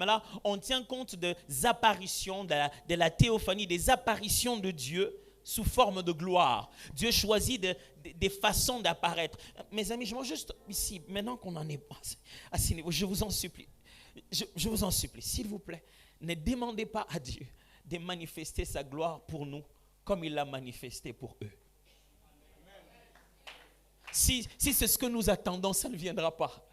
là, on tient compte des apparitions, de la théophanie, des apparitions de Dieu sous forme de gloire. Dieu choisit des façons d'apparaître. Mes amis, je vois juste ici, maintenant qu'on en est à ce niveau, je vous en supplie, je vous en supplie, s'il vous plaît, ne demandez pas à Dieu de manifester sa gloire pour nous comme il l'a manifesté pour eux. Si c'est ce que nous attendons, ça ne viendra pas.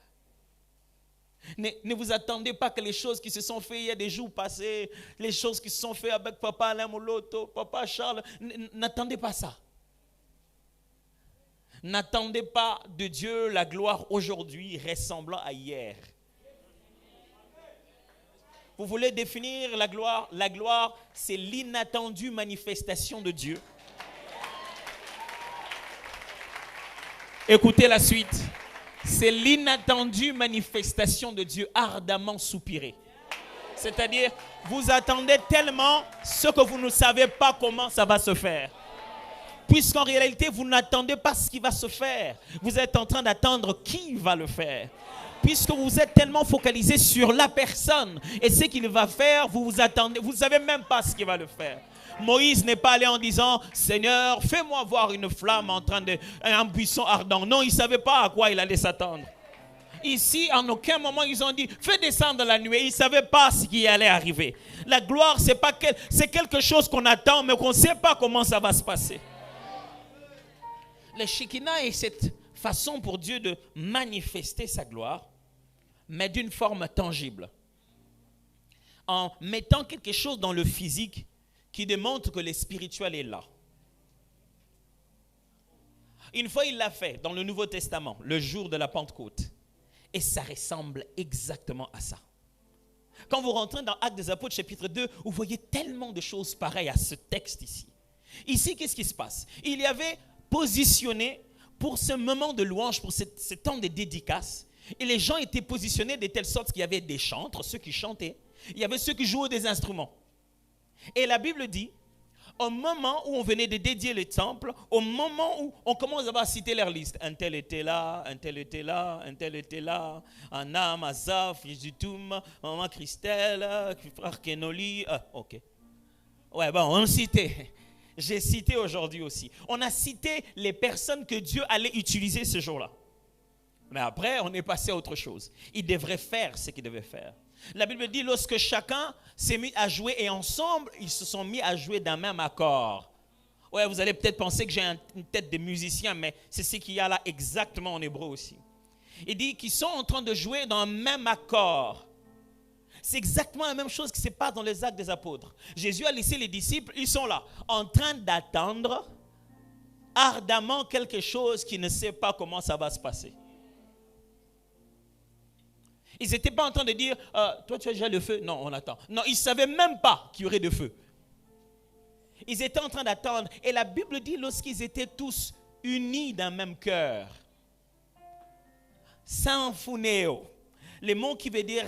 Ne vous attendez pas que les choses qui se sont faites il y a des jours passés, les choses qui se sont faites avec papa Alain Moloto, papa Charles, n'attendez pas ça. N'attendez pas de Dieu la gloire aujourd'hui ressemblant à hier. Vous voulez définir la gloire? La gloire, c'est l'inattendue manifestation de Dieu. Écoutez la suite. C'est l'inattendue manifestation de Dieu ardemment soupirée. C'est-à-dire, vous attendez tellement ce que vous ne savez pas comment ça va se faire. Puisqu'en réalité, vous n'attendez pas ce qui va se faire. Vous êtes en train d'attendre qui va le faire. Puisque vous êtes tellement focalisé sur la personne et ce qu'il va faire, vous attendez, vous ne savez même pas ce qu'il va le faire. Moïse n'est pas allé en disant « Seigneur, fais-moi voir une flamme un buisson ardent ». Non, il ne savait pas à quoi il allait s'attendre. Ici, en aucun moment, ils ont dit « Fais descendre la nuée ». Ils ne savaient pas ce qui allait arriver. La gloire, c'est quelque chose qu'on attend, mais qu'on ne sait pas comment ça va se passer. Le Shekinah est cette façon pour Dieu de manifester sa gloire, mais d'une forme tangible. En mettant quelque chose dans le physique qui démontre que le spirituel est là. Une fois, il l'a fait dans le Nouveau Testament, le jour de la Pentecôte. Et ça ressemble exactement à ça. Quand vous rentrez dans Actes des Apôtres, chapitre 2, vous voyez tellement de choses pareilles à ce texte ici. Ici, qu'est-ce qui se passe? Il y avait positionné pour ce moment de louange, pour ce temps de dédicace, et les gens étaient positionnés de telle sorte qu'il y avait des chantres, ceux qui chantaient, il y avait ceux qui jouaient des instruments. Et la Bible dit, au moment où on venait de dédier le temple, au moment où on commence à citer leur liste, un tel était là, un tel était là, un tel était là, Anam, Azaf, Jésutoum, Maman Christelle, frère Kenoli, ok. Ouais, bon, on citait. J'ai cité aujourd'hui aussi. On a cité les personnes que Dieu allait utiliser ce jour-là. Mais après, on est passé à autre chose. Il devrait faire ce qu'il devait faire. La Bible dit, lorsque chacun s'est mis à jouer et ensemble, ils se sont mis à jouer d'un même accord. Ouais, vous allez peut-être penser que j'ai une tête de musicien, mais c'est ce qu'il y a là exactement en hébreu aussi. Il dit qu'ils sont en train de jouer dans un même accord. C'est exactement la même chose qui se passe dans les Actes des Apôtres. Jésus a laissé les disciples, ils sont là, en train d'attendre ardemment quelque chose qui ne sait pas comment ça va se passer. Ils n'étaient pas en train de dire, toi tu as déjà le feu? Non, on attend. Non, ils ne savaient même pas qu'il y aurait de feu. Ils étaient en train d'attendre. Et la Bible dit, lorsqu'ils étaient tous unis d'un même cœur, symphoneo, le mot qui veut dire